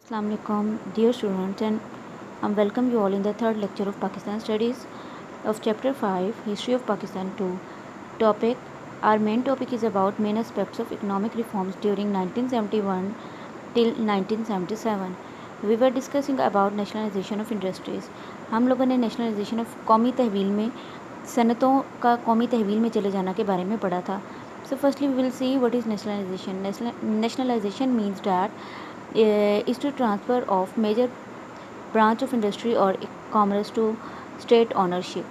Assalamu alaikum, dear students, and I welcome you all in the third lecture of Pakistan Studies of Chapter 5, History of Pakistan 2. Topic. Our main topic is about main aspects of economic reforms during 1971 till 1977. We were discussing about nationalization of industries. हम लोगों ने nationalization of कौमी तहवील में सनतों का कौमी तहवील में चले जाना के बारे में पढ़ा था. So firstly we will see what is nationalization. Nationalization means that is to transfer of major branch of industry or commerce to state ownership.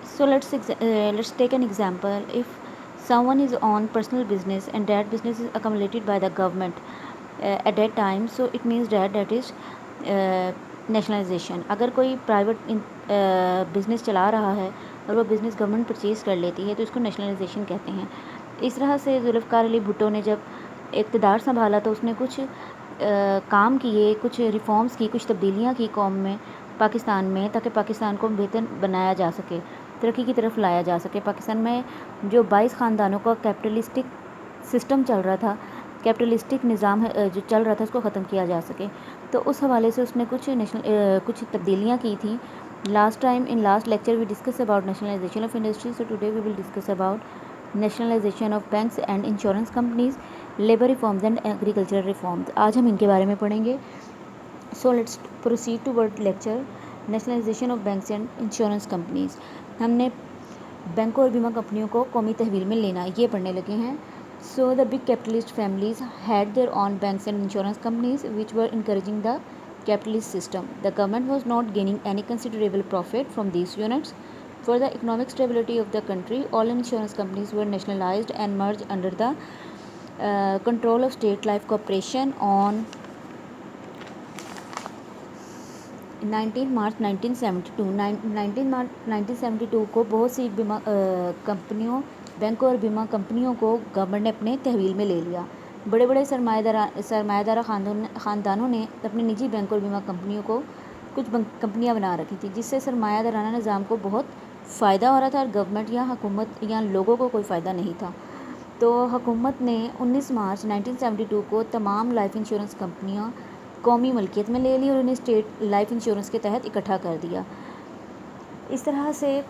So let's take an example. If someone is on personal business and that business is accumulated by the government at that time, so it means that is nationalisation. अगर कोई private business चला रहा है और वो business government purchase कर लेती है तो इसको नेशनलाइजेशन कहते हैं. इस तरह से जुल्फ़िकार अली भुट्टो ने जब इक़्तिदार संभाला तो उसने कुछ काम किए, कुछ रिफॉर्म्स की, कुछ तब्दीलियाँ की कौम में, पाकिस्तान में, ताकि पाकिस्तान को बेहतर बनाया जा सके, तरक्की की तरफ लाया जा सके. पाकिस्तान में जो 22 ख़ानदानों का कैपिटलिस्टिक सिस्टम चल रहा था, कैपिटलिस्टिक निज़ाम जो चल रहा था, उसको ख़त्म किया जा सके. तो उस हवाले से उसने कुछ तब्दीलियाँ की थी. Last lecture we discuss about nationalisation of industries. So today we will discuss about nationalisation of banks and insurance companies, labour reforms and agricultural reforms. आज हम इनके बारे में पढ़ेंगे. So let's proceed toward lecture. Nationalisation of banks and insurance companies. हमने बैंकों और बीमा कंपनियों को कौमी तहवील में लेना, ये पढ़ने लगे हैं. So the big capitalist families had their own banks and insurance companies which were encouraging the capitalist system. The government was not gaining any considerable profit from these units. For the economic stability of the country, all insurance companies were nationalized and merged under the control of State Life Corporation on 19 मार्च 1972 को बहुत सी बैंकों और बीमा कंपनियों को government ने अपने तहवील में ले लिया. बड़े बड़े सरमायादार ख़ानदानों ने अपने निजी बैंकों और बीमा कंपनियों को कुछ कंपनियां बना रखी थी, जिससे सरमायादाराना निज़ाम को बहुत फ़ायदा हो रहा था और गवर्नमेंट या हुकूमत या लोगों को कोई फ़ायदा नहीं था. तो हुकूमत ने 19 मार्च 1972 को तमाम लाइफ इंश्योरेंस कंपनियां कौमी मलकियत में ले ली और उन्हें स्टेट लाइफ इंश्योरेंस के तहत इकट्ठा कर दिया. इस तरह से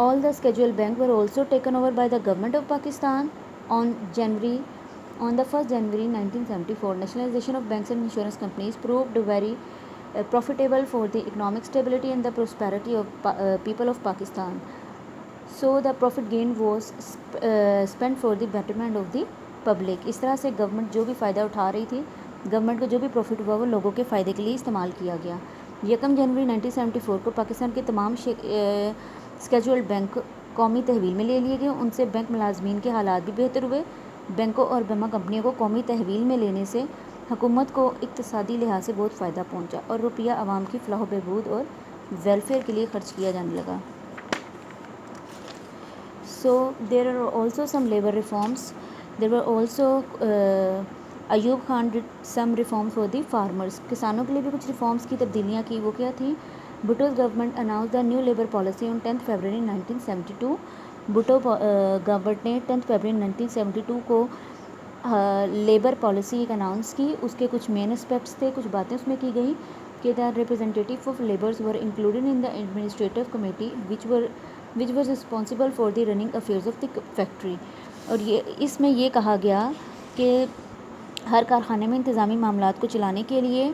all the scheduled bank were also taken over by the government of Pakistan on the 1st January 1974. Nationalization of banks and insurance companies proved very profitable for the economic stability and the prosperity of people of Pakistan. So the profit gain was spent for the betterment of the public. इस तरह से government जो भी फ़ायदा उठा रही थी, government को जो भी प्रॉफिट हुआ वो लोगों के फ़ायदे के लिए इस्तेमाल किया गया. 1 जनवरी 1974 को पाकिस्तान के तमाम स्केड्यूल्ड बैंक कौमी तहवील में ले लिए गए. उनसे बैंक मुलाजमीन के हालात भी बेहतर हुए. बैंकों और बीमा कंपनियों को कौमी तहवील में लेने से हुकूमत को इक्तिसादी लिहाज से बहुत फ़ायदा पहुंचा और रुपया आवाम की फलाह बहबूद और वेलफेयर के लिए ख़र्च किया जाने लगा. So there are also some labor reforms. There were also Ayub Khan did some reforms for the farmers. किसानों के लिए भी कुछ रिफॉर्म्स की तब्दीलियाँ की. वो क्या थी? भुट्टो's government announced the new labor policy on 10th February 1972. Bhutto government ने 10th February 1972 को लेबर पॉलिसी एक अनाउंस की. उसके कुछ मेन एस्पेक्ट्स थे, कुछ बातें उसमें की गई कि the representative of labours were included in the administrative committee which was responsible for the running affairs of the factory. और ये इसमें ये कहा गया कि हर कारखाने में इंतज़ामी मामलात को चलाने के लिए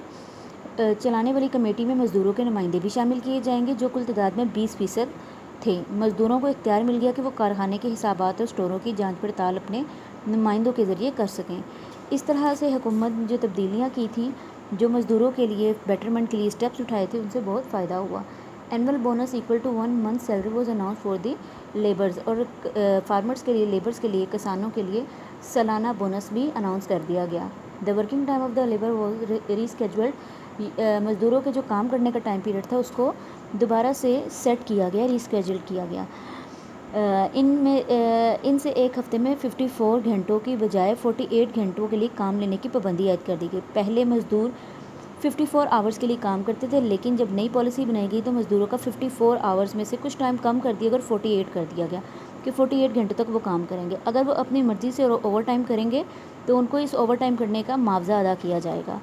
चलाने वाली कमेटी में मज़दूरों के नुमाइंदे भी शामिल किए जाएंगे, जो कुल तादाद में 20% थे. मज़दूरों को इख्तियार मिल गया कि वो कारखाने के हिसाबात और स्टोरों की जांच पड़ताल अपने नुमाइंदों के ज़रिए कर सकें. इस तरह से हुकूमत ने जो तब्दीलियाँ की थी, जो मज़दूरों के लिए बेटरमेंट के लिए स्टेप्स उठाए थे, उनसे बहुत फ़ायदा हुआ. Annual bonus equal to 1 month salary was announce for the labours. और फार्मर्स के लिए, लेबर्स के लिए, किसानों के लिए सालाना बोनस भी अनाउंस कर दिया गया. The working time of the labour was rescheduled. मज़दूरों के जो काम करने का टाइम पीरियड था उसको दोबारा से सेट किया गया, रीस्केड्यूल किया गया. इनसे एक हफ़्ते में 54 घंटों की बजाय 48 घंटों के लिए काम लेने की पाबंदी आयद कर दी गई. पहले मज़दूर 54 आवर्स के लिए काम करते थे, लेकिन जब नई पॉलिसी बनाई गई तो मज़दूरों का 54 आवर्स में से कुछ टाइम कम कर दिया गया और 48 कर दिया गया. کہ 48 گھنٹے تک وہ کام کریں گے. اگر وہ اپنی مرضی سے اوور ٹائم کریں گے تو ان کو اس اوور ٹائم کرنے کا معاوضہ ادا کیا جائے گا.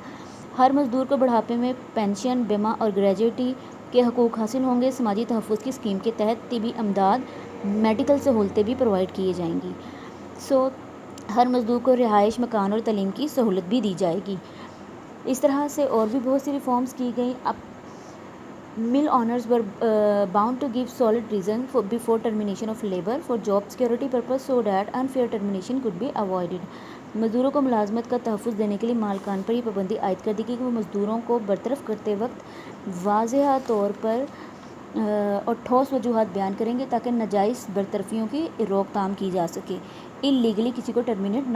ہر مزدور کو بڑھاپے میں پینشن، بیمہ اور گریجویٹی کے حقوق حاصل ہوں گے. سماجی تحفظ کی اسکیم کے تحت طبی امداد، میڈیکل سہولتیں بھی پرووائڈ کیے جائیں گی. ہر مزدور کو رہائش، مکان اور تعلیم کی سہولت بھی دی جائے گی. اس طرح سے اور بھی بہت سی ریفارمز کی گئیں. اب mill owners were bound to give solid reason before termination of labour for job security purpose so that unfair termination could be avoided. مزدوروں کو ملازمت کا تحفظ دینے کے لیے مالکان پر یہ پابندی عائد کر دی گئی کہ وہ مزدوروں کو برطرف کرتے وقت واضح طور پر اور ٹھوس وجوہات بیان کریں گے تاکہ ناجائز برطرفیوں کی روک تھام کی جا سکے. ان لیگلی کسی کو ٹرمینیٹ